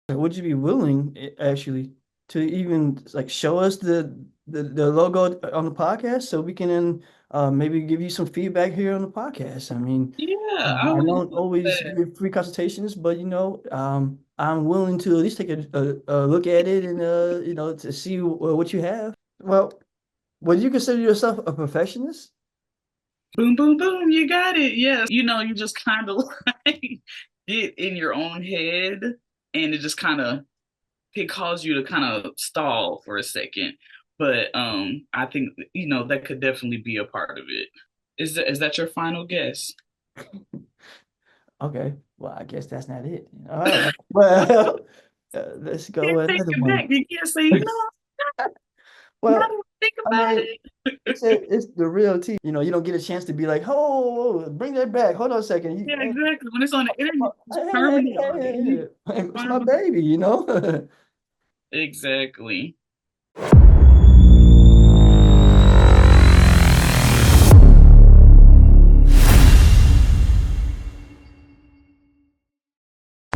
Would you be willing actually to even like show us the logo on the podcast so we can maybe give you some feedback here on the podcast? I mean, Yeah, I I would don't love always that. give free consultations, but I'm willing to at least take a look at it and to see what you have. Well, would you consider yourself a perfectionist? Boom, boom, boom. You got it. Yes. You just kind of like get in your own head and it just kind of it cause you to kind of stall for a second. But I think that could definitely be a part of it. Is that your final guess? Okay, well, I guess that's not it. All right, well, let's go Can't with take another it one. back. You can't say no. Not Well, even think I about mean, it. it's the real tea. You don't get a chance to be like, oh, bring that back. Hold on a second. Yeah, exactly. When it's on the internet, it's Hey, hey, permanent already. hey, hey, it's my Permanent. baby. Exactly.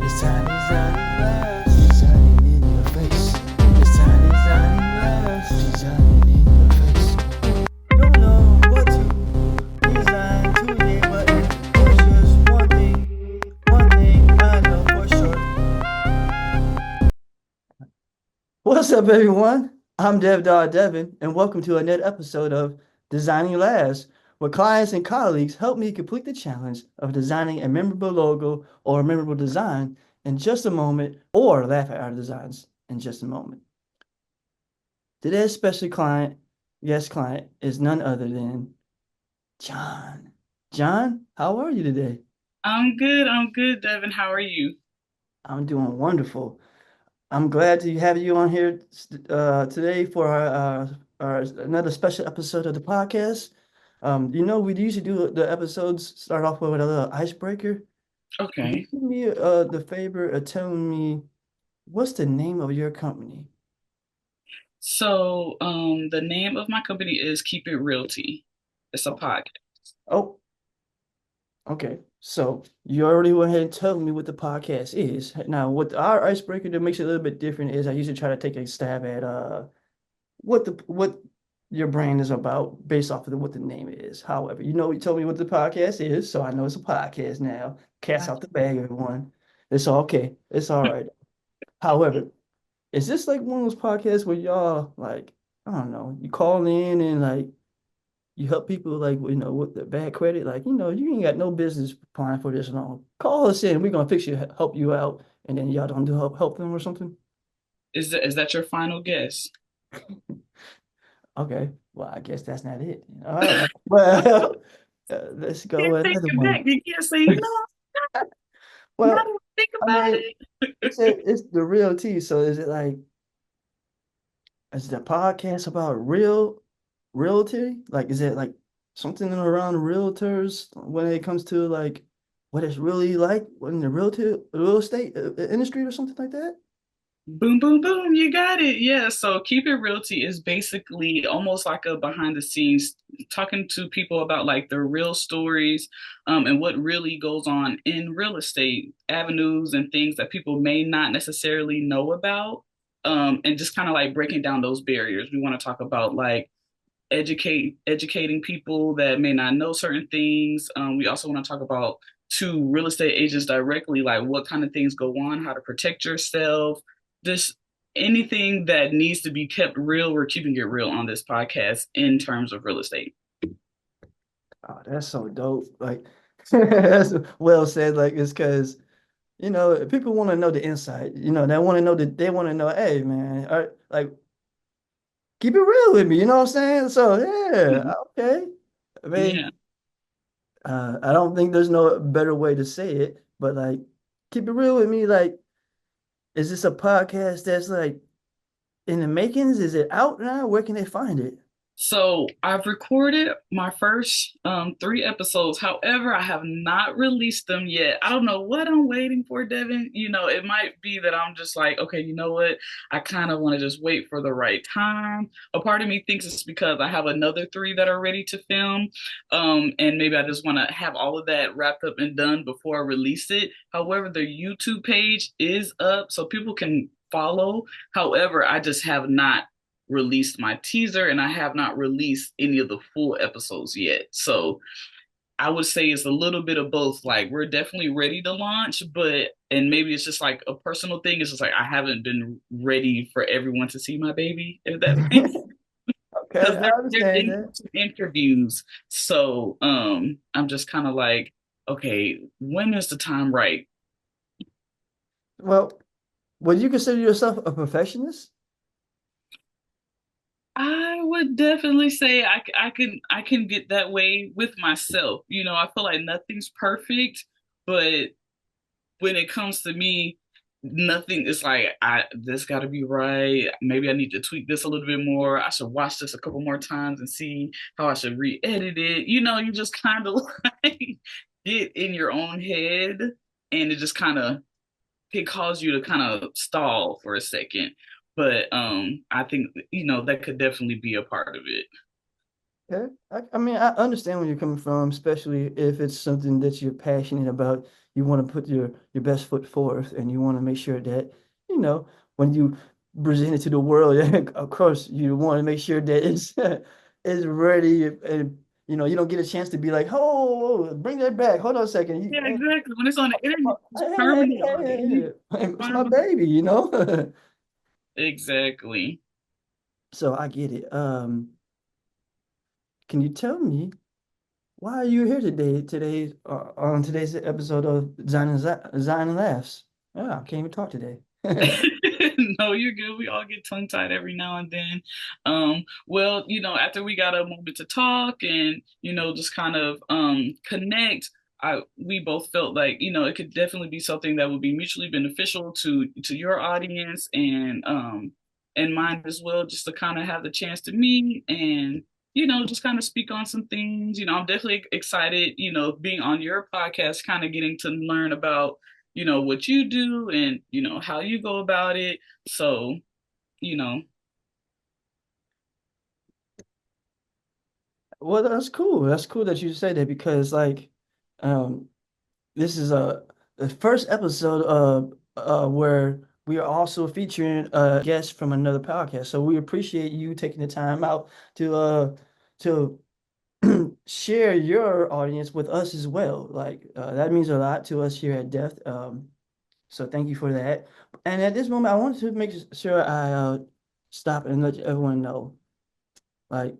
It's tiny, tiny lies, shining in your face. It's tiny, tiny lies, shining in your face. Don't know what to design today, but there's just one thing I know for sure. What's up, everyone? I'm Devin, and welcome to another episode of Designing Labs, where clients and colleagues help me complete the challenge of designing a memorable logo or a memorable design in just a moment, or laugh at our designs in just a moment. Today's special client, yes, client, is none other than John. John, how are you today? I'm good. I'm good, Devin. How are you? I'm doing wonderful. I'm glad to have you on here today for our another special episode of the podcast. We usually do the episodes start off with a little icebreaker. Would you Okay. do me the favor of telling me what's the name of your company? So, the name of my company is Keep It Realty. It's a Oh, podcast. oh, okay. So you already went ahead and told me what the podcast is. Now, what our icebreaker that makes it a little bit different is I usually try to take a stab at what your brand is about based off of what the name is. However, you told me what the podcast is, so I know it's a podcast now. Cat's out the bag, everyone. It's all okay. It's all right. However, is this like one of those podcasts where y'all like, I don't know, you call in and like you help people like with the bad credit, like you ain't got no business applying for this loan. Call us in, we're gonna fix you, help you out, and then y'all don't do help them or something. Is that your final guess? Okay, well, I guess that's not it. All right. Well, let's go Can't with take another it one. back. You can't say no. Not Well, even think I about mean, it. it's the real tea. So is the podcast about realty? Like, is it like something around realtors when it comes to like what it's really like in the real estate industry or something like that? Boom, boom, boom. You got it. Yeah. So Keep It Realty is basically almost like a behind the scenes talking to people about like their real stories, and what really goes on in real estate avenues and things that people may not necessarily know about. And just kind of like breaking down those barriers. We want to talk about like educating people that may not know certain things. We also want to talk about to real estate agents directly, like what kind of things go on, how to protect yourself, just anything that needs to be kept real. We're keeping it real on this podcast in terms of real estate. Oh, that's so dope. Like that's well said. Like it's because people want to know the inside. They want to know, hey man, like keep it real with me, you know what I'm saying? So yeah, Mhm. okay. I Yeah. mean, I don't think there's no better way to say it, but like keep it real with me. Like, is this a podcast that's like in the makings? Is it out now? Where can they find it? So I've recorded my first three episodes. However, I have not released them yet. I don't know what I'm waiting for, Devin. It might be that I'm just like, okay, you know what? I kind of want to just wait for the right time. A part of me thinks it's because I have another three that are ready to film. And maybe I just want to have all of that wrapped up and done before I release it. However, the YouTube page is up so people can follow. However, I just have not released my teaser and I have not released any of the full episodes yet. So I would say it's a little bit of both. Like we're definitely ready to launch, but and maybe it's just like a personal thing. It's just like I haven't been ready for everyone to see my baby, if that makes because Okay, I they're understand in that. interviews. So I'm just kind of like, okay, when is the time right? Well, would you consider yourself a perfectionist? I would definitely say I can get that way with myself. I feel like nothing's perfect, but when it comes to me, nothing is like I this got to be right. Maybe I need to tweak this a little bit more. I should watch this a couple more times and see how I should re-edit it. You just kind of like get in your own head, and it just kind of it cause you to kind of stall for a second. But I think that could definitely be a part of it. Okay. I mean, I understand where you're coming from, especially if it's something that you're passionate about. You want to put your best foot forth, and you want to make sure that, when you present it to the world, of course, you want to make sure that it's it's ready, and you don't get a chance to be like, oh, bring that back. Hold on a second. Yeah, exactly. When it's on the internet, it's Hey, permanent. Like, hey, it's my baby. exactly. So I get it. Can you tell me? Why are you here today, on today's episode of Zion and Laughs? Yeah, I can't even talk today. No, you're good. We all get tongue tied every now and then. Well, after we got a moment to talk and, just kind of connect, we both felt like, it could definitely be something that would be mutually beneficial to your audience and mine as well, just to kind of have the chance to meet and just kind of speak on some things. I'm definitely excited, being on your podcast, kind of getting to learn about what you do and how you go about it. So you know Well, that's cool. That's cool that you say that because, like, um, this is the first episode of where we are also featuring a guest from another podcast. So we appreciate you taking the time out to share your audience with us as well. Like, that means a lot to us here at Deft. So thank you for that. And at this moment, I want to make sure I stop and let everyone know, like,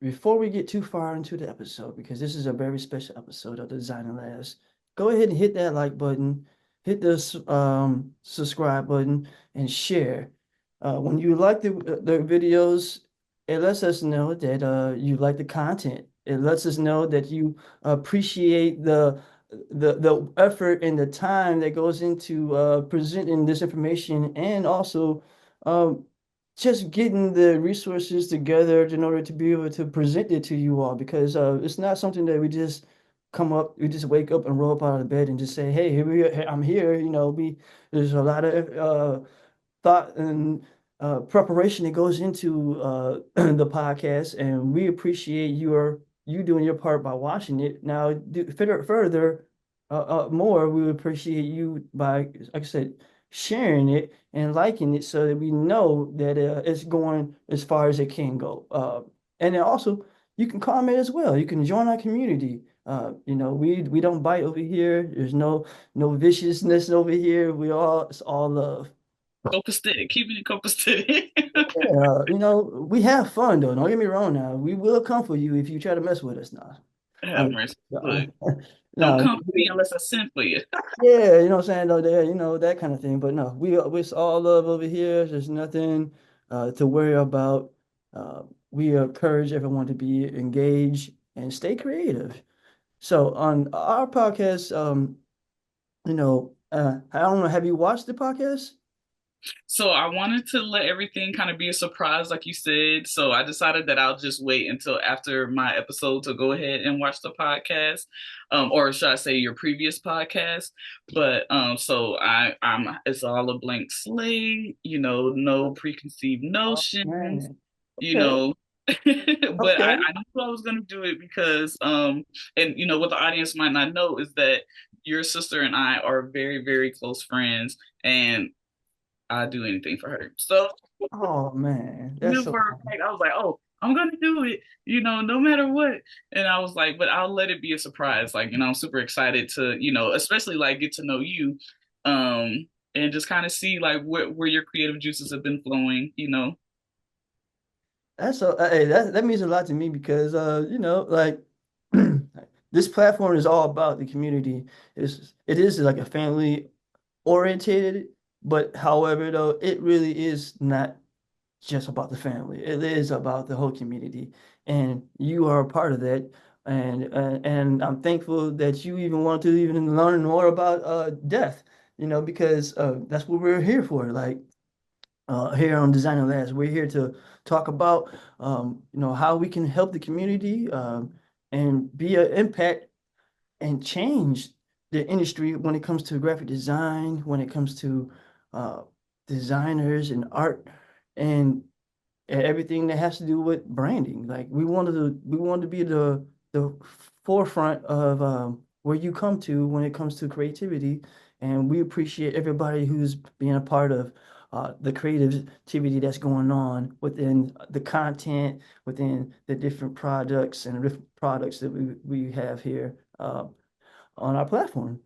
before we get too far into the episode, because this is a very special episode of the Designer Labs, go ahead and hit that like button, hit the subscribe button, and share. When you like the videos, it lets us know that you like the content. It lets us know that you appreciate the effort and the time that goes into presenting this information, and also um, just getting the resources together in order to be able to present it to you all, because it's not something that we just wake up and roll up out of bed and just say, hey, I'm here. There's a lot of thought and preparation that goes into the podcast, and we appreciate you doing your part by watching it. Now, further, more, we would appreciate you by, like I said, sharing it and liking it, so that we know that it's going as far as it can go. And then also, you can comment as well. You can join our community. We don't bite over here. There's no viciousness over here. It's all love. copacetic, keeping it copacetic. Yeah, we have fun though. Don't get me wrong now. We will come for you if you try to mess with us now. Have Uh, mercy. Look, uh, don't no, come for me unless I send for you. yeah, you know what I'm saying though, there, that kind of thing. But no, it's all love over here. There's nothing to worry about. We encourage everyone to be engaged and stay creative. So on our podcast, I don't know, have you watched the podcast? So I wanted to let everything kind of be a surprise, like you said. So I decided that I'll just wait until after my episode to go ahead and watch the podcast, or should I say your previous podcast? But so I'm it's all a blank slate, no preconceived Oh notions, man. you Okay. know. But I, Okay. I knew I was gonna do it because and what the audience might not know is that your sister and I are very, very close friends, and I'd do anything for her. So Oh man, I that's knew so for a funny. fact, I was like, oh, I'm gonna do it, no matter what. And I was like, but I'll let it be a surprise. Like, I'm super excited to, especially like get to know you, and just kind of see like where your creative juices have been flowing. That's so hey, that means a lot to me because like this platform is all about the community. It is like a family orientated, but however though, it really is not just about the family. It is about the whole community, and you are a part of that. And I'm thankful that you even want to even learn more about death, because that's what we're here for. Like here on Designer Labs, we're here to talk about how we can help the community and be an impact and change the industry when it comes to graphic design, when it comes to uh, designers and art, and everything that has to do with branding. Like we wanted to be the forefront of where you come to when it comes to creativity, and we appreciate everybody who's being a part of the creativity that's going on within the content, within the different products and different products that we have here on our platform.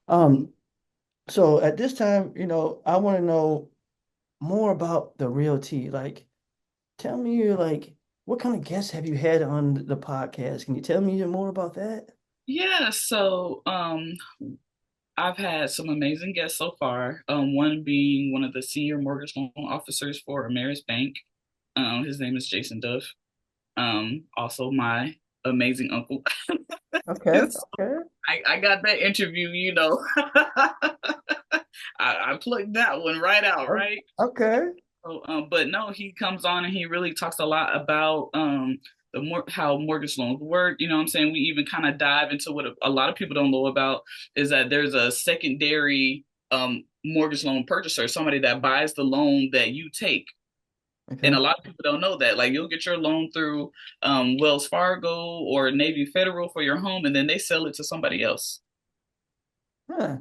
Mhm. Um, so at this time, I want to know more about the real tea. Like, tell me, like, what kind of guests have you had on the podcast? Can you tell me more about that? Yeah, so I've had some amazing guests so far. One being one of the senior mortgage loan officers for Ameris Bank. His name is Jason Duff. Also my amazing uncle. Okay, So okay, I got that interview. I plucked that one right out, right? okay. So, but no, he comes on and he really talks a lot about how mortgage loans work. You know what I'm saying? We even kind of dive into what a lot of people don't know about is that there's a secondary mortgage loan purchaser, somebody that buys the loan that you take. And Okay. a lot of people don't know that. Like you'll get your loan through Wells Fargo or Navy Federal for your home, and then they sell it to somebody else. Huh.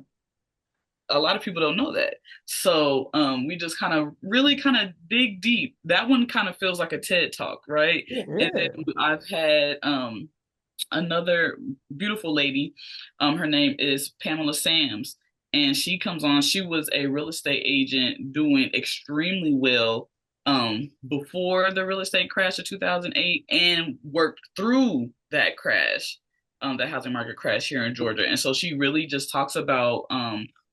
A lot of people don't know that. So we just kind of really kind of dig deep. That one kind of feels like a TED talk, right? Yeah, And yeah. then I've had another beautiful lady. Her name is Pamela Sams, and she comes on. She was a real estate agent doing extremely well before the real estate crash of 2008 and worked through that crash, the housing market crash here in Georgia. And so she really just talks about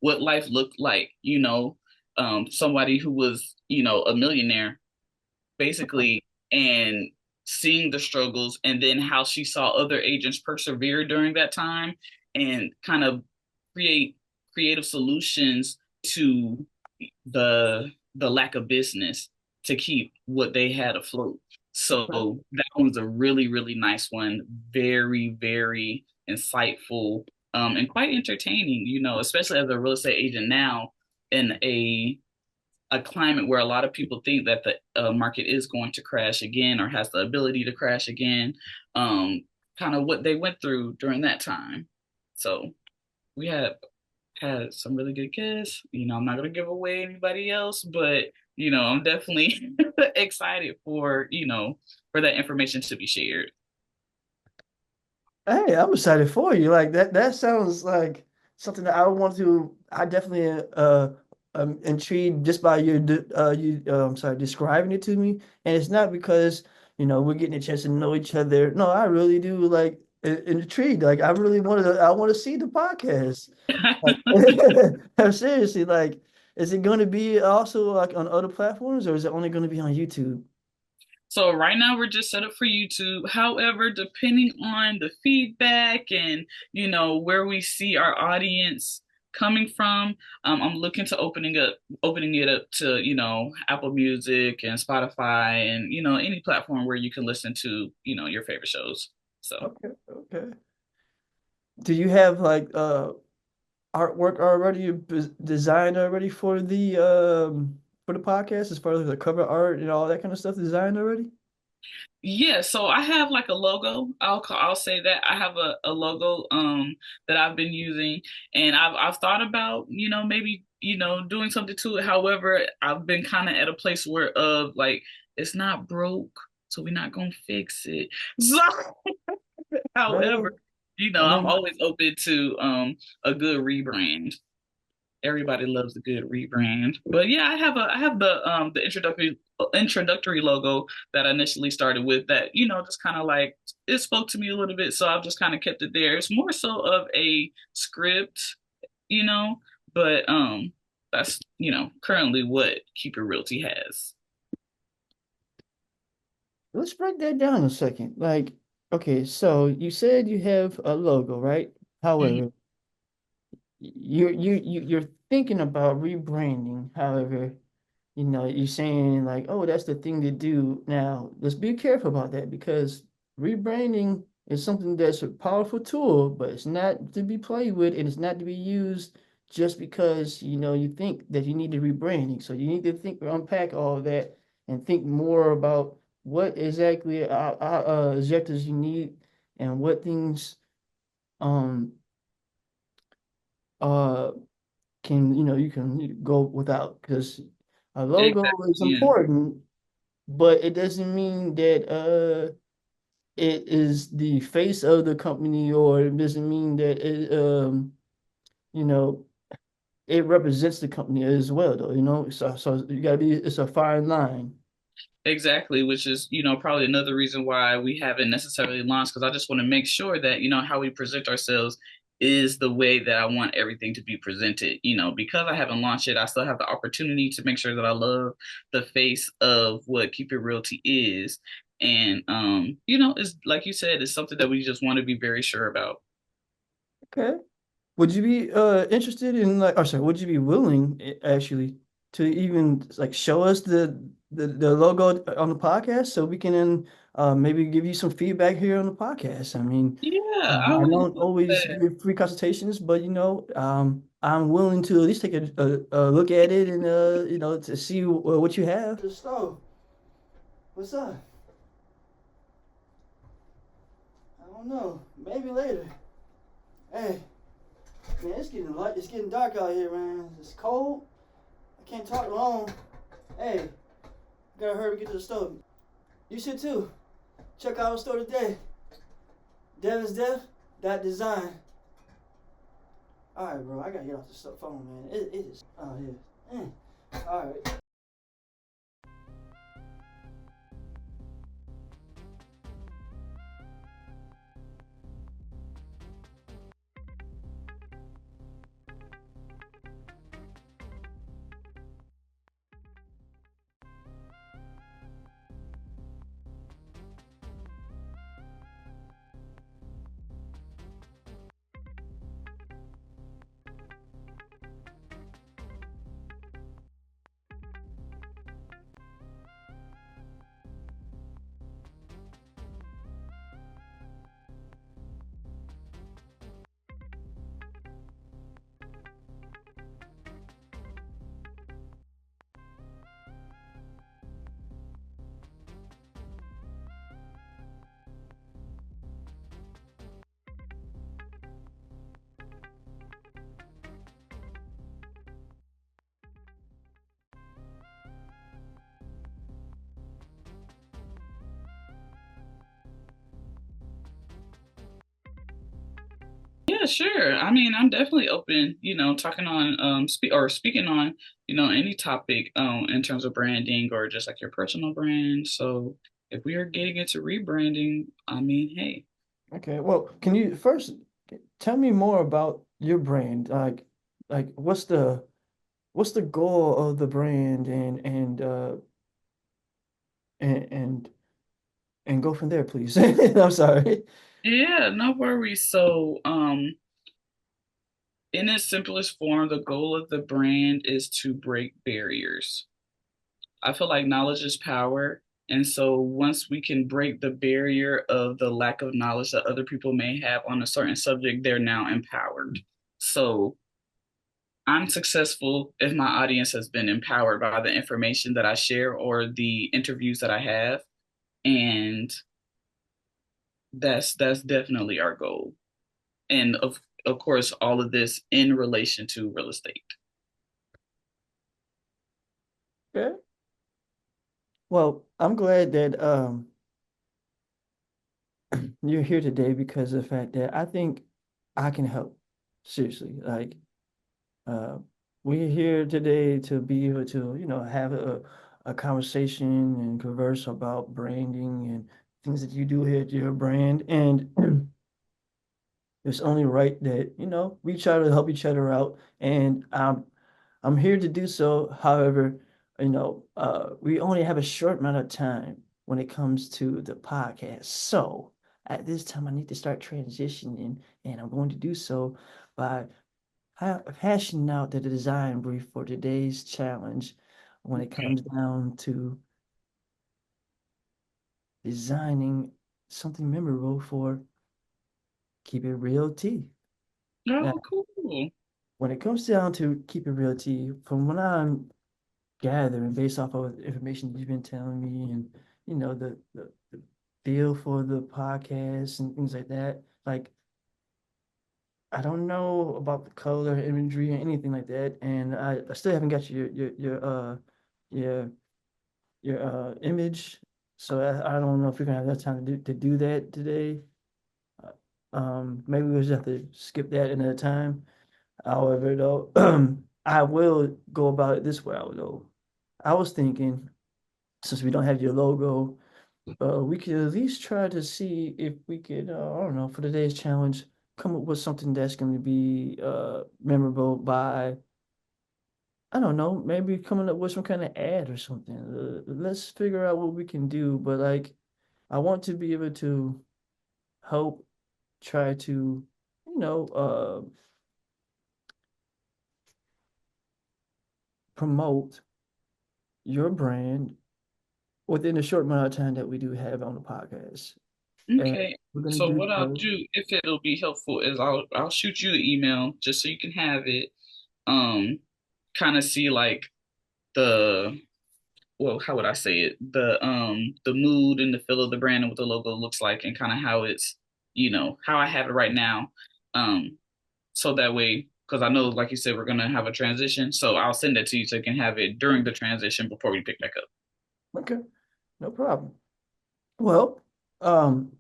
what life looked like, somebody who was, a millionaire basically, and seeing the struggles and then how she saw other agents persevere during that time and kind of create creative solutions to the lack of business to keep what they had afloat. Okay. So that one's a really, really nice one. Very, very insightful, and quite entertaining, especially as a real estate agent now in a climate where a lot of people think that the market is going to crash again or has the ability to crash again, kind of what they went through during that time. So we had some really good guests. I'm not going to give away anybody else, but I'm definitely excited for that information to be shared. Hey, I'm excited for you. Like that sounds like something that I want to. I definitely am intrigued just by I'm sorry, describing it to me. And it's not because, we're getting a chance to know each other. No, I really do like intrigued. Like I want to see the podcast. Like seriously, like is it going to be also like on other platforms or is it only going to be on YouTube? So right now we're just set up for YouTube. However, depending on the feedback and where we see our audience coming from. I'm looking to opening it up to, Apple Music and Spotify and, any platform where you can listen to, your favorite shows. So. Okay, okay. Do you have like artwork already designed already for the podcast as far as the cover art and all that kind of stuff designed already? Yeah, so I have like a logo. I'll say that I have a logo that I've been using, and I've thought about, maybe, doing something to it. However, I've been kind of at a place where of like it's not broke, so we're not gonna fix it. So however, Well, I I'm mean, always open to a good rebrand. Everybody loves a good rebrand. But yeah, I have the introductory logo that I initially started with that, just kind of like it spoke to me a little bit, so I've just kind of kept it there. It's more so of a script, you know, but that's, currently what Keep It Realty has. let's break that down a second. Like, okay, so you said you have a logo, right? Mhm. However, you're thinking about rebranding. However, you're saying like, oh, that's the thing to do. Now, let's be careful about that because rebranding is something that's a powerful tool, but it's not to be played with and it's not to be used just because, you think that you need to rebranding. So you need to think, unpack all of that and think more about what exactly objectives you need and what things um uh you can go without because a logo Exactly. is Yeah. important, but it doesn't mean that it is the face of the company, or it doesn't mean that you know it represents the company as well, though, so you gotta be, it's a fine line. Exactly, which is, probably another reason why we haven't necessarily launched, because I just want to make sure that, how we present ourselves is the way that I want everything to be presented. Because I haven't launched it, I still have the opportunity to make sure that I love the face of what Keep It Realty is. And it's like you said, it's something that we just want to be very sure about. Okay. Would you be interested in, like, or sorry, would you be willing, actually, to even like show us the logo on the podcast so we can then maybe give you some feedback here on the podcast? I mean, Yeah, I I would don't love always that. give free consultations, but I'm willing to at least take a look at it and to see what you have. The stove. What's up? I don't know. Maybe later. Hey, man, it's getting light. It's getting dark out here, man. It's cold. I can't talk long. Hey, gotta hurry to get to the stove. You should too. Check out our store today. Devin's Deft. That design. All right, bro. I gotta get off the phone, man. It is. Oh yeah. All right. Yeah, sure. I mean, I'm definitely open, talking on speaking on, any topic in terms of branding or just like your personal brand. So if we are getting into rebranding, I mean, hey. Okay. Well, can you first tell me more about your brand? Like what's the goal of the brand and and and go from there, please. I'm sorry. Yeah, no worries. So, In its simplest form, the goal of the brand is to break barriers. I feel like knowledge is power. And so once we can break the barrier of the lack of knowledge that other people may have on a certain subject, they're now empowered. So I'm successful if my audience has been empowered by the information that I share or the interviews that I have. And that's definitely our goal. And of course, all of this in relation to real estate. Yeah. Well, I'm glad that you're here today because of the fact that I think I can help. Seriously. Like uh we're here today to be able to, have a conversation and converse about branding and things that you do here at your brand. And it's only right that, we try to help each other out. And I'm here to do so. However, we only have a short amount of time when it comes to the podcast. So at this time, I need to start transitioning, and I'm going to do so by hashing out the design brief for today's challenge when it Okay. comes down to designing something memorable for Keep It Real Tea. Now, Oh, cool. when it comes down to Keep It Real Tea, from what I'm gathering based off of the information you've been telling me and the feel for the podcast and things like that, like I don't know about the color imagery or anything like that, and I still haven't got your image, so I don't know if we're gonna have that time to do that today. Maybe we'll just have to skip that another time. However, though, I will go about it this way. Though I was thinking, since we don't have your logo, we could at least try to see if we could, I don't know, for today's challenge, come up with something that's going to be memorable by, I don't know, maybe coming up with some kind of ad or something. Let's figure out what we can do. But like, I want to be able to help try to, you know, uh, promote your brand within a short amount of time that we do have on the podcast. And Okay. we're going So to do what I'll so. do, if it'll be helpful, is I'll shoot you an email just so you can have it. Um, Kind of see like the well, how would I say it? The mood and the feel of the brand and what the logo looks like and kind of how it's, how I have it right now. Um, so that way, because I know, like you said, we're gonna have a transition. So I'll send it to you so you can have it during the transition before we pick back up. Okay, no problem. Well, um,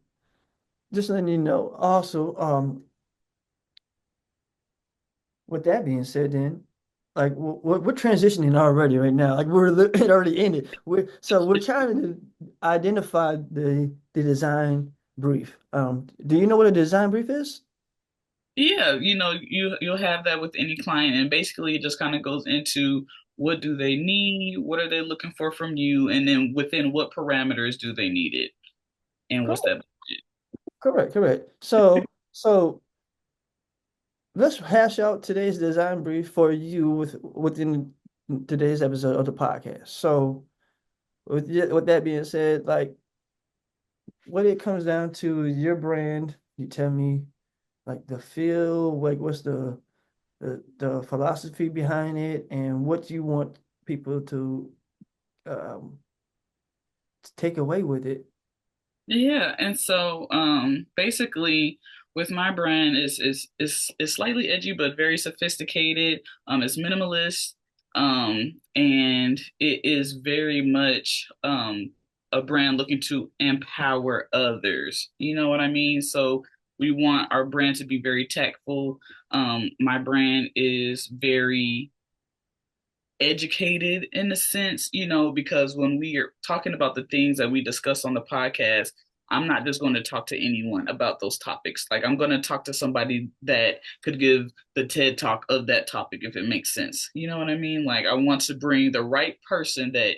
just letting you know, also, with that being said, then, like, we're transitioning already right now. Like, it already ended. We're trying to identify the design brief. Do you know what a design brief is? Yeah, you'll have that with any client, and basically it just kind of goes into what do they need, what are they looking for from you, and then within what parameters do they need it, and what's Correct, that budget? correct, correct. So let's hash out today's design brief for you within today's episode of the podcast. So, with that being said, like, what it comes down to your brand, you tell me like the feel, like what's the philosophy behind it, and what you want people um to take away with it. Yeah, and so basically with my brand is slightly edgy but very sophisticated. It's minimalist, and it is very much a brand looking to empower others. You know what I mean? So we want our brand to be very tactful. My brand is very educated in a sense, because when we are talking about the things that we discuss on the podcast, I'm not just going to talk to anyone about those topics. Like, I'm going to talk to somebody that could give the TED talk of that topic if it makes sense. You know what I mean? Like, I want to bring the right person that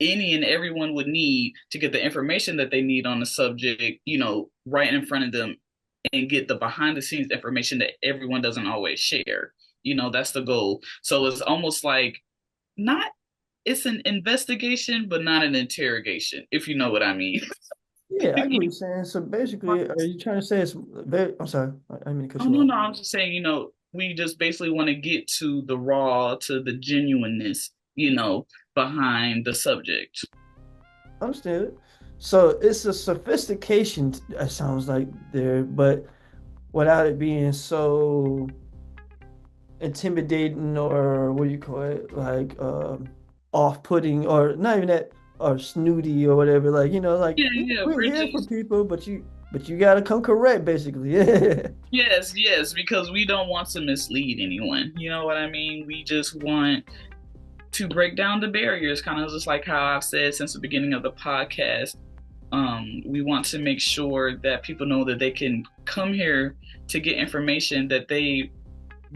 any and everyone would need to get the information that they need on the subject, right in front of them and get the behind the scenes information that everyone doesn't always share. That's the goal. So it's almost like not it's an investigation, but not an interrogation, if you know what I mean. Yeah, I get what you're saying. So basically, are you trying to say it's very, I'm sorry, I didn't mean to cut Oh you no, off. no, I'm just saying, we just basically want to get to the raw, to the genuineness, behind the subject. Understood. So it's a sophistication, it sounds like there, but without it being so intimidating or what do you call it, like off-putting or not even that or snooty or whatever. Like, like Yeah, yeah, we're we're here for just people, but you gotta come correct, basically. Yeah. yes, yes, because we don't want to mislead anyone. You know what I mean? We just want to break down the barriers, kind of just like how I've said since the beginning of the podcast. We want to make sure that people know that they can come here to get information that they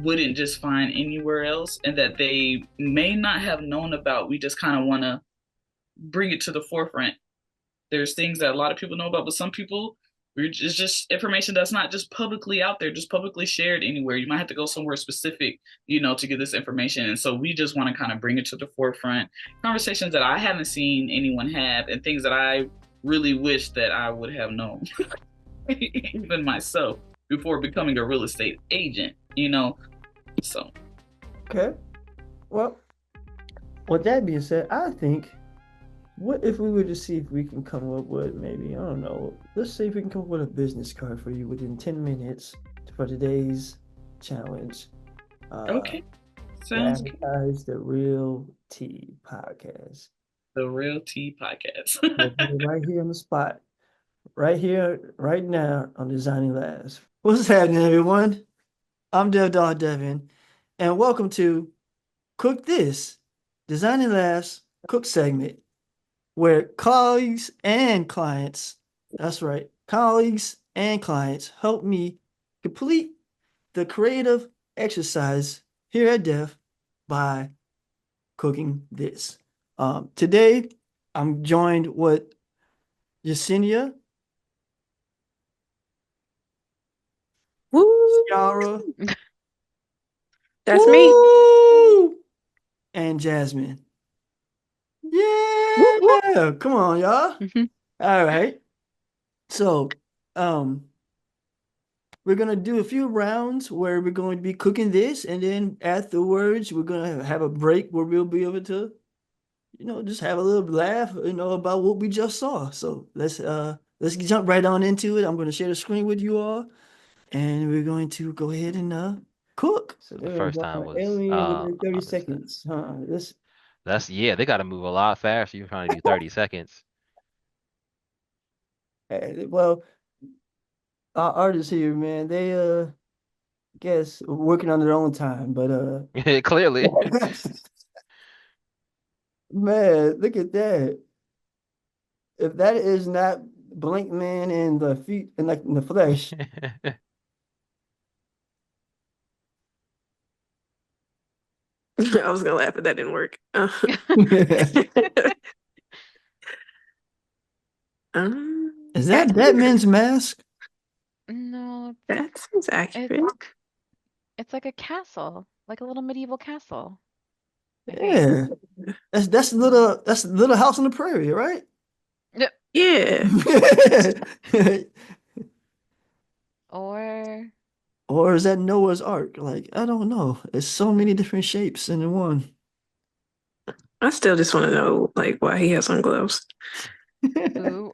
wouldn't just find anywhere else and that they may not have known about. We just kind of want to bring it to the forefront. There's things that a lot of people know about, but some people, it's just information that's not just publicly out there, just publicly shared anywhere. You might have to go somewhere specific, to get this information. And so we just want to kind of bring it to the forefront. Conversations that I haven't seen anyone have and things that I really wish that I would have known, even myself, before becoming a real estate agent. So, Okay. Well, with that being said, I think what if we were to see if we can come up with maybe, I don't know, let's see if we can come up with a business card for you within 10 minutes for today's challenge. Uh, okay, to sounds good. advertise the Real Tea podcast. The Real Tea Podcast. We'll do it right here on the spot, right here, right now on Designing Labs. What's happening, everyone? I'm Devin, and welcome to Cook This, Designing Labs Cook segment, where colleagues and clients, that's right, colleagues and clients help me complete the creative exercise here at Def by cooking this. Today, I'm joined with Yesenia, Woo! Ciara, That's me. woo, and Jasmine. Whoop, whoop. Yeah, come on, y'all. Mhm. All right. So, um, we're gonna do a few rounds where we're going to be cooking this, and then afterwards, we're gonna have a break where we'll be able to, just have a little laugh, about what we just saw. So let's jump right on into it. I'm gonna share the screen with you all, and we're going to go ahead and cook. So The there is first time our was alien within 30 understood. seconds. Huh? This That's yeah, they got to move a lot faster. You're trying to do 30 seconds. well, our artists here, man, they guess working on their own time, but Clearly. man, look at that. If that is not Blink Man in the feet and like in the flesh, I was gonna laugh, but that didn't work. is That that Batman's mask? No, that seems accurate. it's it's like a castle, like a little medieval castle, I think. Yeah, that's little house on the prairie, right? Yep. Yeah. Or Or is that Noah's Ark? Like, I don't know. It's so many different shapes in one. I still just want to know like why he has on gloves. ooh,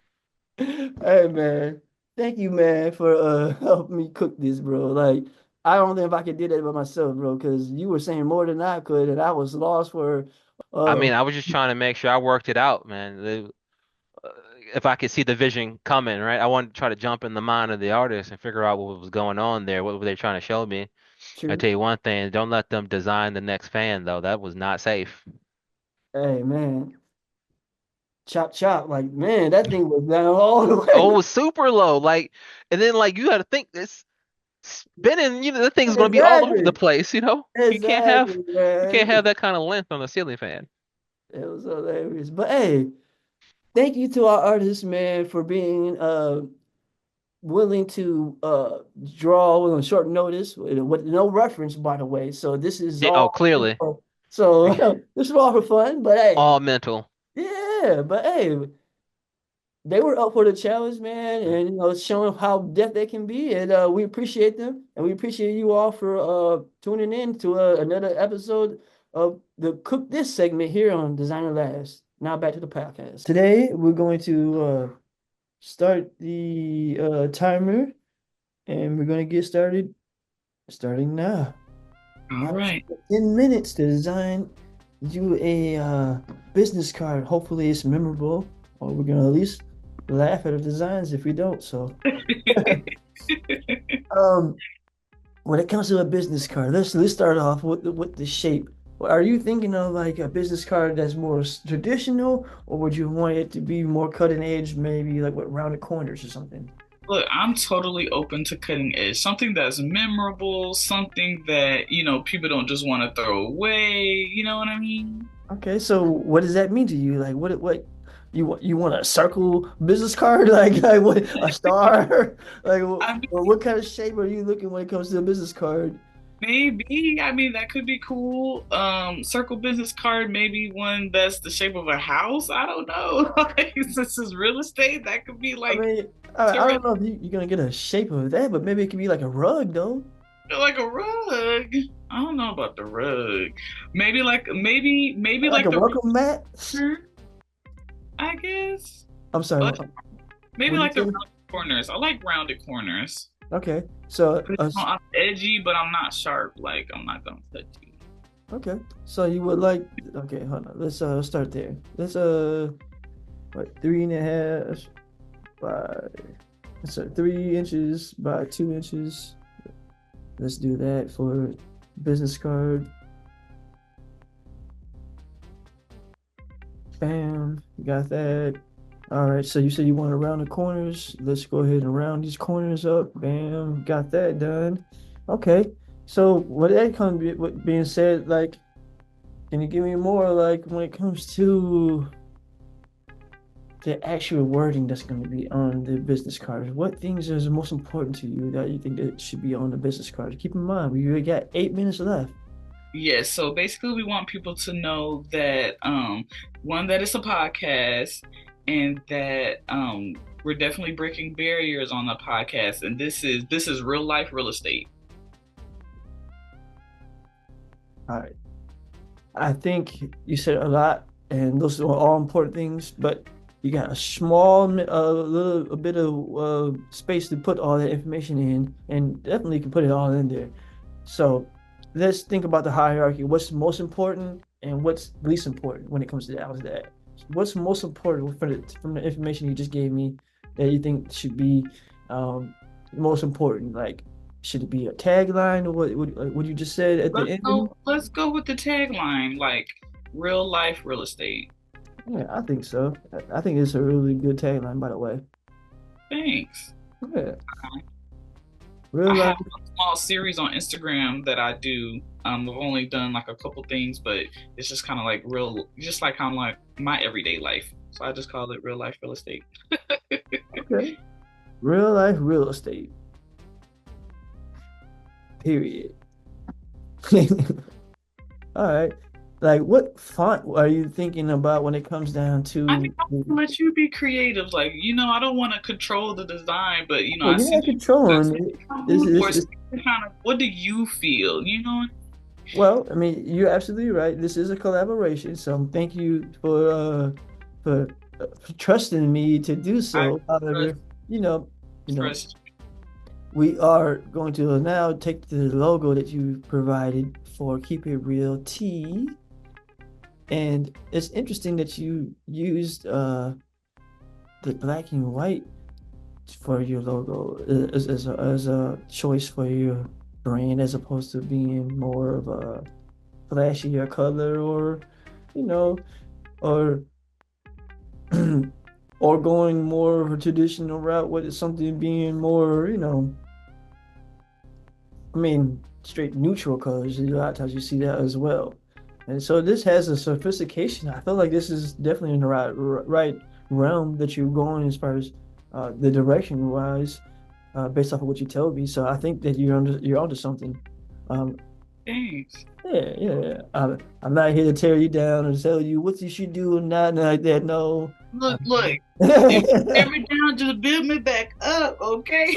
Hey man, thank you, man, for helping me cook this, bro. Like, I don't think if I could do that by myself, bro, because you were saying more than I could, and I was lost for I uh mean, I was just trying to make sure I worked it out, man. Uh, if I could see the vision coming, right? I wanted to try to jump in the mind of the artist and figure out what was going on there. What were they trying to show me? I true. tell you one thing, don't let them design the next fan, though. That was not safe. Hey man, chop chop, like man, that thing was down all the Oh, it way. was super low. Like, and then like you got to think this spinning, the thing's going to be all over the Exactly. place, you know? Exactly, You can't man. have that kind of length on a ceiling fan. It was hilarious. But hey, thank you to our artists, man, for being willing to draw on short notice with no reference, by the way. So this is Yeah, oh, all clearly. so this is all for fun, but hey, All mental. yeah, but hey, they were up for the challenge, man, and showing how deft they can be, and we appreciate them, and we appreciate you all for tuning in to another episode of the Cook This segment here on Designer Labs. Now back to the podcast. Today we're going to start the timer, and we're going to get started starting now. All right. 10 minutes to design you a business card. Hopefully it's memorable, or we're gonna at least laugh at the designs if we don't. So um when it comes to a business card, let's start off with the shape. Are you thinking of like a business card that's more traditional, or would you want it to be more cutting edge, maybe like with rounded corners or something? Look, I'm totally open to cutting edge. Something that's memorable, something that, people don't just want to throw away. You know what I mean? Okay, so what does that mean to you? Like what you want a circle business card? Like what, a star? Like I mean, what kind of shape are you looking when it comes to a business card? maybe. I mean, that could be cool. Circle business card, maybe one that's the shape of a house. I don't know. Like, this is real estate. That could be I like mean, I don't know if you're gonna get a shape of that, but maybe it could be like a rug though. like a rug. I don't know about the rug. Maybe Like like a the welcome mat. corner, I guess. I'm sorry, But maybe what like did the you say? rounded corners. I like rounded corners. Okay, so I'm edgy, but I'm not sharp. Like, I'm not gonna cut you. okay, so you would like, okay, hold on, let's start there. Let's what, 3.5 by, so 3 inches by 2 inches. Let's do that for business card. Bam, got that. All right, so you said you want to round the corners. Let's go ahead and round these corners up. Bam, got that done. Okay, so with that with being said, like, can you give me more, like, when it comes to the actual wording that's going to be on the business cards? What things is most important to you that you think that should be on the business cards? Keep in mind, we got 8 minutes left. Yes, so basically we want people to know that one, that it's a podcast, and that we're definitely breaking barriers on the podcast, and this is real life real estate. All right. I think you said a lot, and those are all important things, but you got a small, a bit of space to put all that information in, and definitely can put it all in there. So let's think about the hierarchy. What's most important and what's least important when it comes to that? What's most important from the information you just gave me that you think should be most important? Like, should it be a tagline or what you just said at the Let's end? go. Let's go with the tagline, like real life real estate. Yeah, I think so. I think it's a really good tagline, by the way. Thanks. Yeah. Real I life. have a small series on Instagram that I do. I've only done like a couple things, but it's just kind of like real, just like I'm like my everyday life. So I just call it real life real estate. Okay. Real life real estate. Period. All right. Like, what font are you thinking about when it comes down I to? mean, I'll let you be creative. Like, I don't want to control the design, but Well, I you're see not controlling you it. mood boards. Kind of, what do you feel? Well, I mean, you're absolutely right. This is a collaboration, so thank you for, for trusting me to do I so. However, you know, you know, trust. we are going to now take the logo that you provided for Keep It Real T, and it's interesting that you used the black and white for your logo as a choice for your brand, as opposed to being more of a flashier color, or you know or or going more of a traditional route with something being more, I mean, straight neutral colors. A lot of times you see that as well. And so this has a sophistication. I feel like this is definitely in the right realm that you're going as far as the direction wise. based off of what you told me. So I think that you're onto something. Um, Thanks. yeah, yeah. Yeah. I'm not here to tear you down or tell you what you should do and not like that. No. Look. If you tear me down, just build me back up, okay?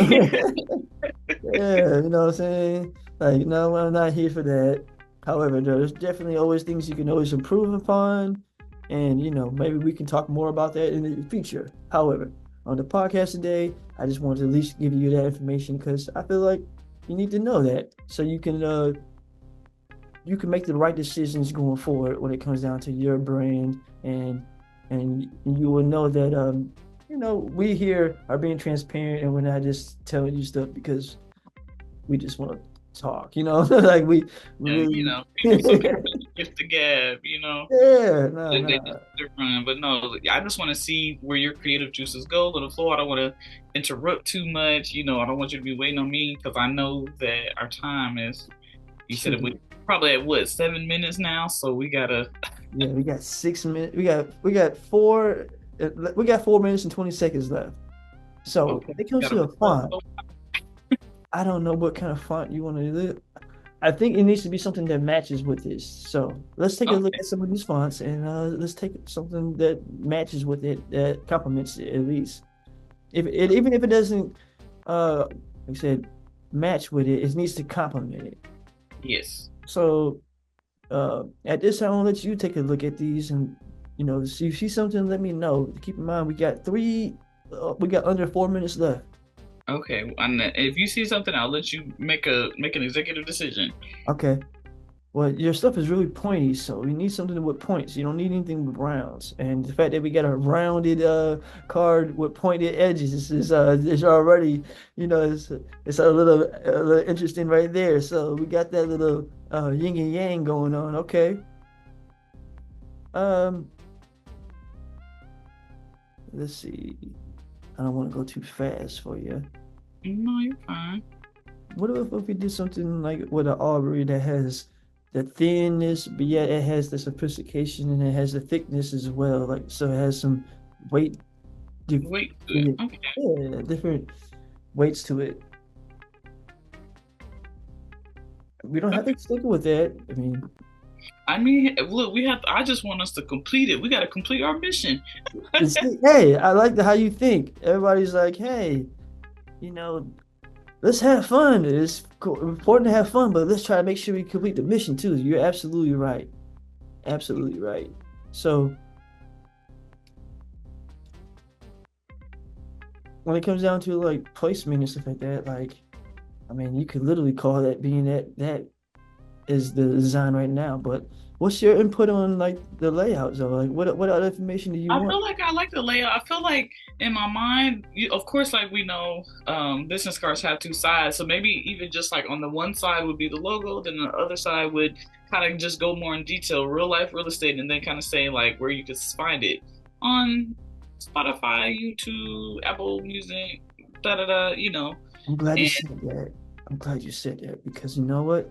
Yeah, you know what I'm saying? Like, no, I'm not here for that. However, there's definitely always things you can always improve upon. And, maybe we can talk more about that in the future. However, on the podcast today, I just wanted to at least give you that information because I feel like you need to know that so you can make the right decisions going forward when it comes down to your brand and you will know that we here are being transparent and we're not just telling you stuff because we just want to talk, like we And really some people gift the gab. yeah, no, They no. just run. But no, I just want to see where your creative juices go on the floor. I don't want to interrupt too much. I don't want you to be waiting on me because I know that our time is. You said it Shoot. would probably at what 7 minutes now, so we gotta. Yeah, we got 6 minutes. We got 4 minutes and 20 seconds left. So Okay, when it comes gotta. to a font, I don't know what kind of font you want to do. I think it needs to be something that matches with this. So let's take a look Okay, at some of these fonts and let's take something that matches with it, that complements it at least. Even if it doesn't, like I said, match with it, it needs to complement it. yes. So at this time, I'll let you take a look at these and if you see something, let me know. Keep in mind, we got under 4 minutes left. Okay, and if you see something, I'll let you make an executive decision. Okay. Well, your stuff is really pointy, so you need something with points. You don't need anything with rounds. And the fact that we got a rounded card with pointed edges is already, it's a little interesting right there. So we got that little yin and yang going on. Okay. Um, let's see. I don't want to go too fast for you. No, you're fine. What if we did something like with an Aubrey that has the thinness, but yet it has the sophistication and it has the thickness as well. Like so, it has some weight, dif- Wait, good. yeah, Okay. yeah, different weights to it. We don't have Okay. to stick with that. I mean, I mean, look, we have. I just want us to complete it. We got to complete our mission. hey, I like how you think. Everybody's like, hey, you know, let's have fun. It's important to have fun, but let's try to make sure we complete the mission too. You're absolutely right. Absolutely right. So when it comes down to like placement and stuff like that, like I mean, you could literally call that being that is the design right now. But what's your input on like the layouts though? Like what other information do you I want? feel like I like the layout. I feel like in my mind, of course, like we know, business cards have two sides. So maybe even just like on the one side would be the logo, then the other side would kind of just go more in detail, real life real estate, and then kind of say like where you could find it on Spotify, YouTube, Apple Music, da da da. I'm glad you And said that. I'm glad you said that because you know what?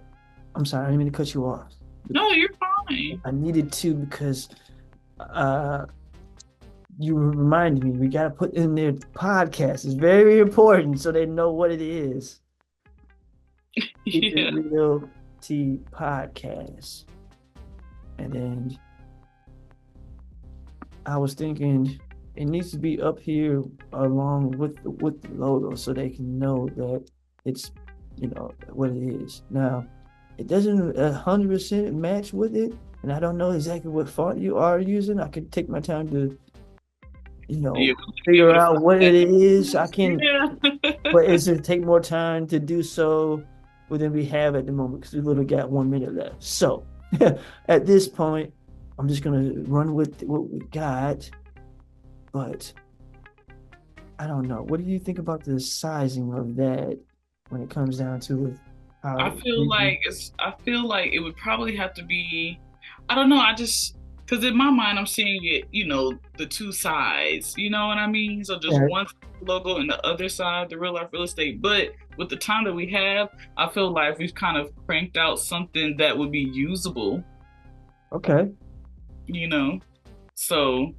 I'm sorry, I didn't mean to cut you off. no, you're fine. I needed to because uh you reminded me we gotta put in their podcast. It's very important so they know what it is. Keep it Yeah. real T podcast. And then I was thinking it needs to be up here along with the logo so they can know that it's what it is. Now, it doesn't 100% match with it, and I don't know exactly what font you are using. I could take my time to Yeah, we able figure to out find what that. it is. I can, Yeah. but it's gonna take more time to do so than we have at the moment because we literally got 1 minute left. So at this point, I'm just gonna run with what we got. But I don't know. What do you think about the sizing of that when it comes down to it? I How feel like it would probably have to be. I don't know. I just because in my mind I'm seeing it. The two sides. You know what I mean? So just yeah, one logo and the other side, the real life real estate. But with the time that we have, I feel like we've kind of cranked out something that would be usable. okay. You know. So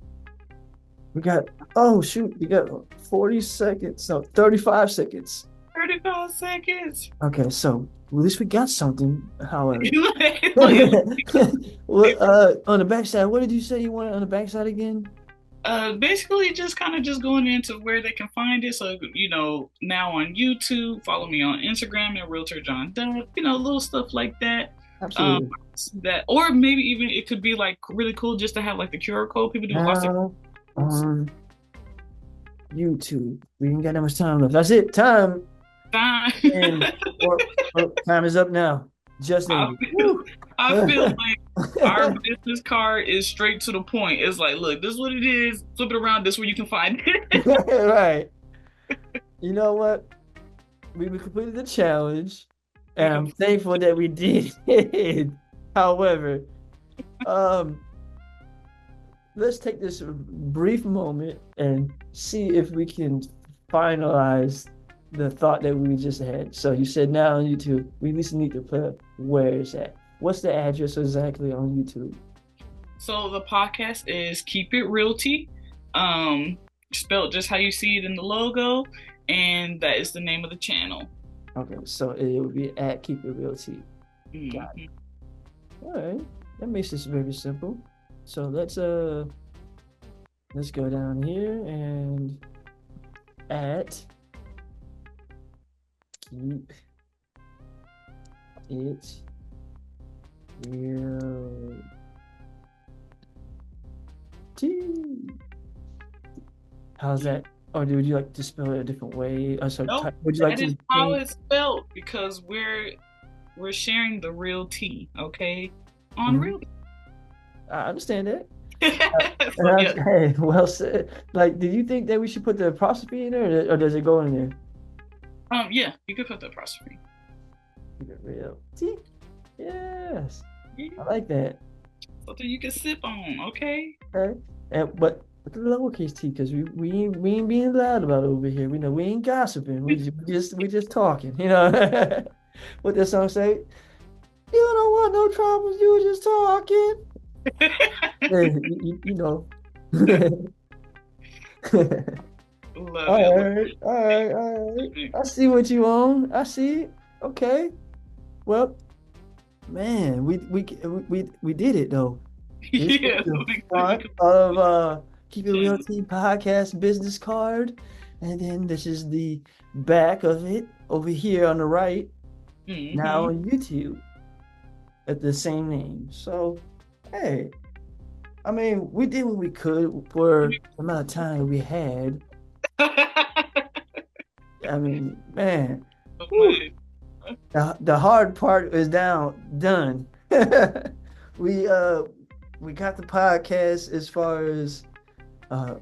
We got oh shoot, we got 40 seconds, no 35 seconds. 35 seconds. Okay, so at least we got something. However, Like, well, on the backside, what did you say you wanted on the backside again? basically just kind of just going into where they can find it. So, now on YouTube, follow me on Instagram at Realtor John Duff, little stuff like that. Um, Absolutely. or maybe even it could be like really cool just to have like the QR code. People do awesome. Now on YouTube, we ain't got that much time left. That's it. Time. Time. And time is up now. Just I ended. feel, Woo. I feel like our business card is straight to the point. It's like, look, this is what it is. Flip it around. This is where you can find it. Right. You know what? We completed the challenge, We and I'm can. thankful that we did. However, um, let's take this brief moment and see if we can finalize the thought that we just had. So you said now on YouTube, we at least need to put where it's at. What's the address exactly on YouTube? So the podcast is Keep It Realty, spelled just how you see it in the logo, and that is the name of the channel. Okay, so it would be at Keep It Real T. Got it. Mhm. All right, that makes this very simple. So let's go down here and at Keep It Real T. How's that? Or would you like to spell it a different way? Sorry, Nope, would you like that is to how change? it's spelled because we're sharing the real tea, okay? On Mhm. real. I understand that. So yeah, Hey, well said. Like, do you think that we should put the apostrophe in there, or does it go in there? yeah, you could put the apostrophe. Keep it real. T. Yes, Yeah, I like that. something you can sip on, okay? Okay. But with the lowercase t, because we ain't being loud about it over here. We know we ain't gossiping. We just talking. You know what that song say? You don't want no troubles. You were just talking. Yeah, you know. Love it. All Love right, all right, all right. it. I see what you own. I see. Okay. Well, man, we did it though. This is Yeah, the we front could of Keep It Real channel. T podcast business card. And then this is the back of it over here on the right, now Hmm. on YouTube at the same name. So, hey, I mean, we did what we could for the amount of time that we had. I mean, man, whew, the hard part is done. We we got the podcast as far as uh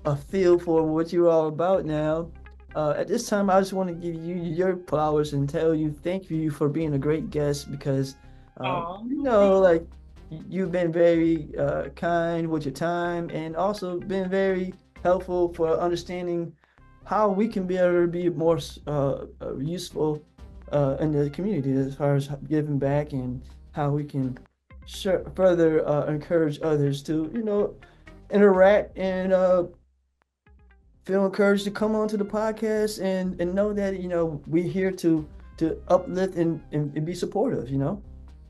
a feel for what you're all about now. At this time, I just want to give you your flowers and tell you thank you for being a great guest because, Oh, you no know, problem. like you've been very kind with your time and also been very helpful for understanding how we can be able to be more useful in the community as far as giving back and how we can further encourage others to, interact and feel encouraged to come onto the podcast and know that we're here to uplift and be supportive.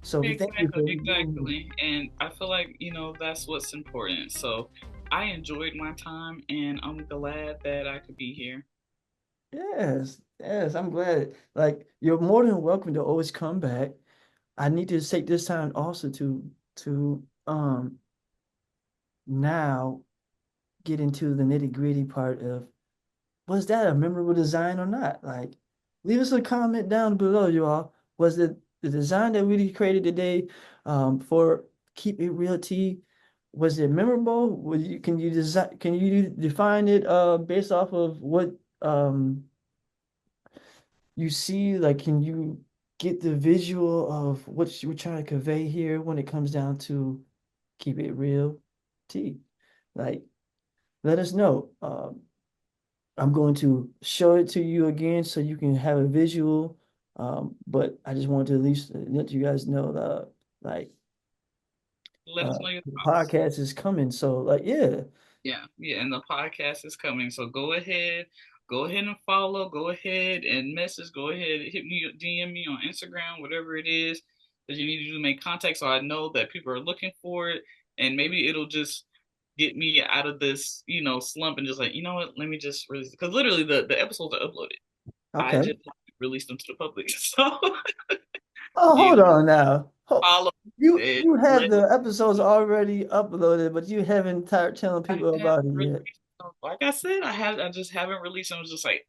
So we thank you Exactly, for being. exactly. And I feel like, that's what's important. So I enjoyed my time and I'm glad that I could be here. Yes, yes, I'm glad. Like you're more than welcome to always come back. I need to take this time also to now get into the nitty-gritty part of, was that a memorable design or not? Like, leave us a comment down below, you all. Was it the design that we created today for Keep It Real Tea? Was it memorable? Can you define it based off of what you see? Like, can you get the visual of what you were trying to convey here when it comes down to Keep It Real Tea? Like, let us know. I'm going to show it to you again so you can have a visual. But I just wanted to at least let you guys know that like Let us know your the thoughts. podcast is coming. So like yeah. Yeah, yeah, and the podcast is coming. So go ahead, go ahead and follow, go ahead and message, go ahead and hit me, DM me on Instagram, whatever it is that you need to do to make contact so I know that people are looking for it. And maybe it'll just get me out of this, slump and just like, you know what, let me just release, because literally the episodes are uploaded. I Okay. just released them to the public. So, Oh, you hold know, on now. follow You it. you have the episodes already uploaded, but you haven't started telling I people haven't about it released yet. them. Like I said, I just haven't released them. I was just like,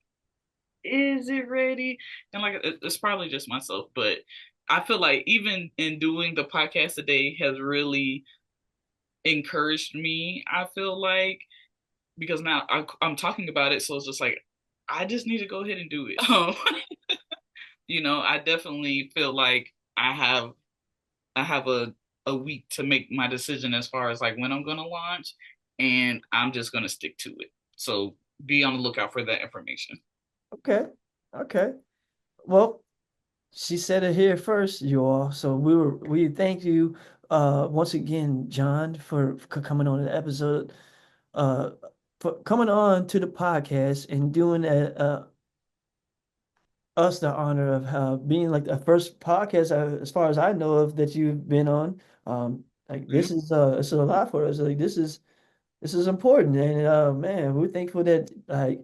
is it ready? And like it's probably just myself, but I feel like even in doing the podcast today has really encouraged me. I feel like because now I'm talking about it, so it's just like I just need to go ahead and do it. I definitely feel like I have a week to make my decision as far as like when I'm gonna launch, and I'm just gonna stick to it. So be on the lookout for that information. Okay. Okay. Well, she said it here first, you all. So we thank you once again, John, for coming on the episode, uh for coming on to the podcast and doing us the honor of being like the first podcast as far as I know of that you've been on. Like this is a lot for us. Like this is important, and man, we're thankful that like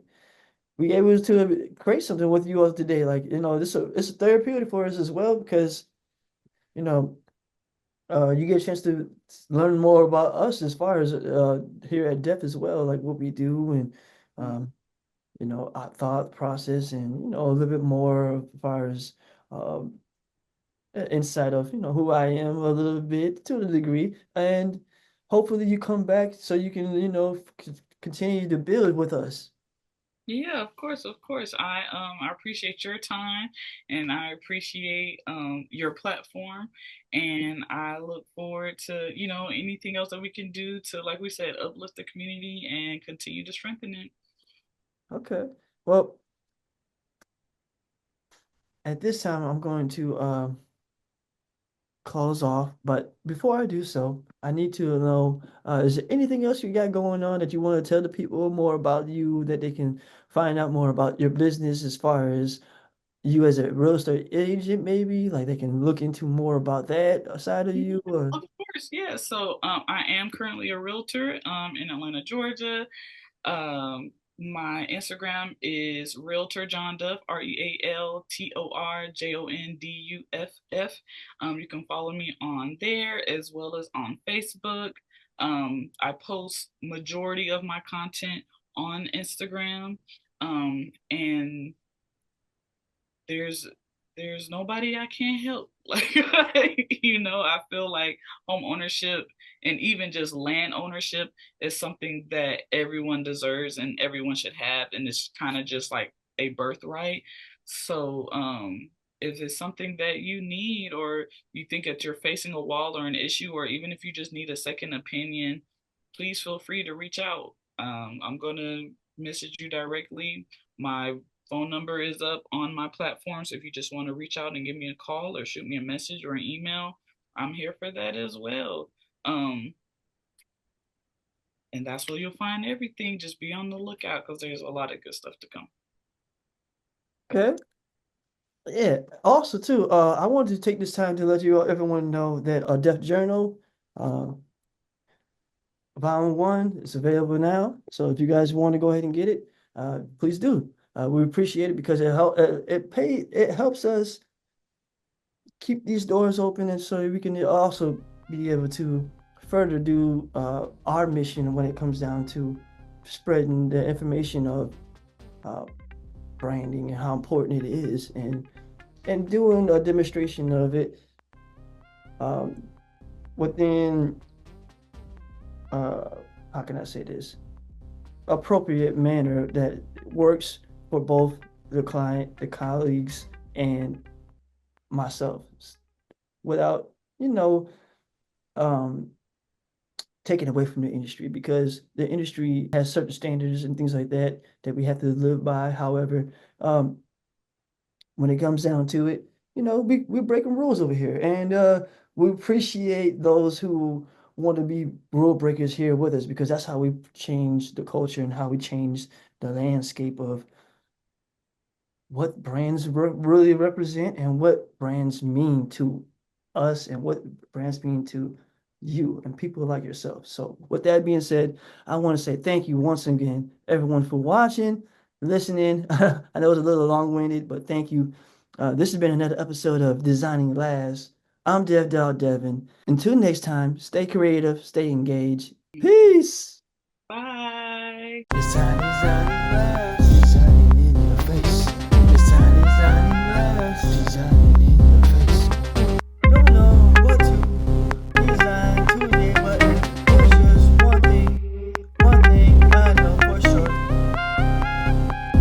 we able to create something with you all today. Like it's therapeutic for us as well because you know you get a chance to learn more about us as far as here at Depth as well, like what we do and um, our thought process and a little bit more as far as um, insight of who I am a little bit to a degree, and hopefully you come back so you can continue to build with us. Yeah, of course, of course. I appreciate your time and I appreciate your platform, and I look forward to, anything else that we can do to, like we said, uplift the community and continue to strengthen it. Okay. Well, at this time I'm going to close off, but before I do so, I need to know is there anything else you got going on that you want to tell the people more about you that they can find out more about your business as far as you as a real estate agent, maybe like they can look into more about that side of Yeah, you or of course, yeah. So I am currently a realtor in Atlanta, Georgia. Um, my Instagram is Realtor John Duff, RealtorJonDuff. You can follow me on there as well as on Facebook. I post majority of my content on Instagram. And there's there's nobody I can't help. I feel like home ownership and even just land ownership is something that everyone deserves and everyone should have, and it's kind of just like a birthright. So, if it's something that you need, or you think that you're facing a wall or an issue, or even if you just need a second opinion, please feel free to reach out. I'm gonna message you directly. My phone number is up on my platform. So if you just want to reach out and give me a call or shoot me a message or an email, I'm here for that as well. Um, and that's where you'll find everything. Just be on the lookout because there's a lot of good stuff to come. okay. Yeah. Also, too, I wanted to take this time to let everyone know that Deaf Journal, uh, Volume 1 is available now. So if you guys want to go ahead and get it, please do. We appreciate it because it helps us keep these doors open, and so we can also be able to further do our mission when it comes down to spreading the information of uh, branding and how important it is, and doing a demonstration of it um, within uh, how can I say this, appropriate manner that works for both the client, the colleagues, and myself, without you know um, taken away from the industry because the industry has certain standards and things like that that we have to live by. However, um, when it comes down to it, we're breaking rules over here, and we appreciate those who want to be rule breakers here with us because that's how we change the culture and how we change the landscape of what brands really represent and what brands mean to us and what brands mean to you and people like yourself. So, with that being said, I want to say thank you once again, everyone, for watching, listening. I know it's a little long-winded, but thank you. This has been another episode of Designing Last. I'm Devin. Until next time, stay creative, stay engaged. Peace. Bye. Designing Last.